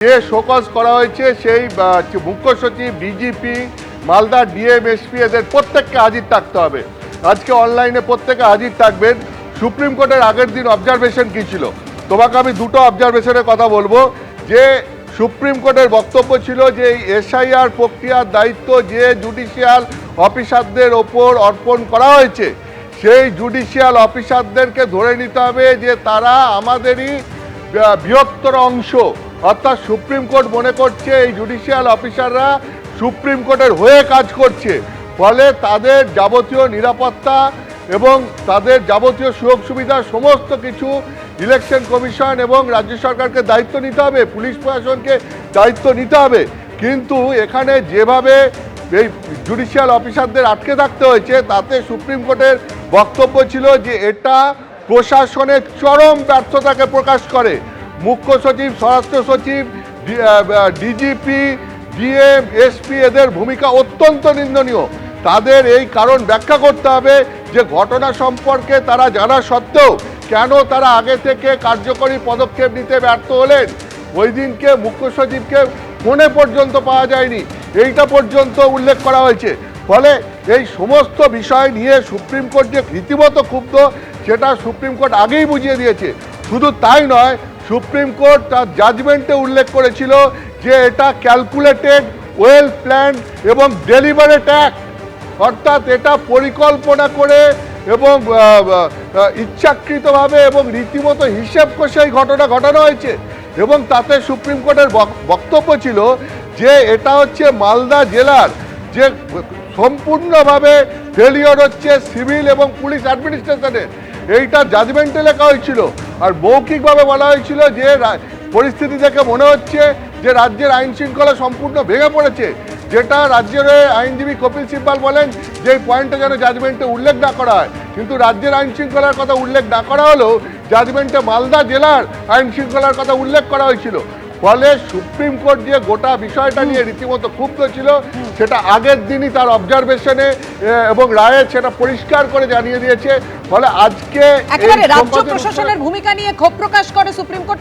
যে শোকজ করা হয়েছে সেই মুখ্য সচিব, ডিজিপি, মালদা ডিএম, এসপি এদের প্রত্যেককে হাজির থাকতে হবে। আজকে অনলাইনে প্রত্যেকে হাজির থাকবেন। সুপ্রিম কোর্টের আগের দিন অবজারভেশন কী ছিল? তোমাকে আমি দুটো অবজারভেশনের কথা বলবো। যে সুপ্রিম কোর্টের বক্তব্য ছিল যে এই এসআইআর প্রক্রিয়ার দায়িত্ব যে জুডিশিয়াল অফিসারদের ওপর অর্পণ করা হয়েছে, সেই জুডিশিয়াল অফিসারদেরকে ধরে নিতে হবে যে তারা আমাদেরই বৃহত্তর অংশ। অর্থাৎ সুপ্রিম কোর্ট মনে করছে এই জুডিশিয়াল অফিসাররা সুপ্রিম কোর্টের হয়ে কাজ করছে, ফলে তাদের যাবতীয় নিরাপত্তা এবং তাদের যাবতীয় সুযোগ সুবিধা সমস্ত কিছু ইলেকশন কমিশন এবং রাজ্য সরকারকে দায়িত্ব নিতে হবে, পুলিশ প্রশাসনকে দায়িত্ব নিতে হবে। কিন্তু এখানে যেভাবে এই জুডিশিয়াল অফিসারদের আটকে থাকতে হয়েছে, তাতে সুপ্রিম কোর্টের বক্তব্য ছিল যে এটা প্রশাসনের চরম ব্যর্থতাকে প্রকাশ করে। মুখ্য সচিব, স্বরাষ্ট্র সচিব, ডিজিপি, ডিএম, এসপি এদের ভূমিকা অত্যন্ত নিন্দনীয়। তাদের এই কারণ ব্যাখ্যা করতে হবে যে ঘটনা সম্পর্কে তারা জানা সত্ত্বেও কেন তারা আগে থেকে কার্যকরী পদক্ষেপ নিতে ব্যর্থ হলেন। ওই দিনকে মুখ্য সচিবকে ফোনে পর্যন্ত পাওয়া যায়নি, এইটা পর্যন্ত উল্লেখ করা হয়েছে। ফলে এই সমস্ত বিষয় নিয়ে সুপ্রিম কোর্ট যে রীতিমতো ক্ষুব্ধ, সেটা সুপ্রিম কোর্ট আগেই বুঝিয়ে দিয়েছে। শুধু তাই নয়, সুপ্রিম কোর্ট তার জাজমেন্টে উল্লেখ করেছিল যে এটা ক্যালকুলেটেড, ওয়েল প্ল্যান্ড এবং ডেলিভারেট অ্যাক্ট। অর্থাৎ এটা পরিকল্পনা করে এবং ইচ্ছাকৃতভাবে এবং রীতিমতো হিসেব কষে এই ঘটনা ঘটানো হয়েছে। এবং তাতে সুপ্রিম কোর্টের বক্তব্য ছিল যে এটা হচ্ছে মালদা জেলার যে সম্পূর্ণভাবে ফেলিওর হচ্ছে সিভিল এবং পুলিশ অ্যাডমিনিস্ট্রেশনের, এইটা জাজমেন্টে লেখা হয়েছিল। আর মৌখিকভাবে বলা হয়েছিল যে পরিস্থিতি দেখে মনে হচ্ছে যে রাজ্যের আইন শৃঙ্খলা সম্পূর্ণ ভেঙে পড়েছে, যেটা রাজ্যের আইনজীবী কপিল সিব্বাল বলেন যে এই পয়েন্টটা যেন জাজমেন্টে উল্লেখ না করা হয়। কিন্তু রাজ্যের আইন শৃঙ্খলার কথা উল্লেখ না করা হলেও জাজমেন্টে মালদা জেলার আইন শৃঙ্খলার কথা উল্লেখ করা হয়েছিল। ফলে সুপ্রিম কোর্ট যে গোটা বিষয়টা নিয়ে রীতিমতো ক্ষুব্ধ ছিল, সেটা আগের দিনই তার অবজারভেশনে এবং রায়ে সেটা পরিষ্কার করে জানিয়ে দিয়েছে। ফলে আজকে রাজ্য প্রশাসনের ভূমিকা নিয়ে ক্ষোভ প্রকাশ করে সুপ্রিম কোর্ট।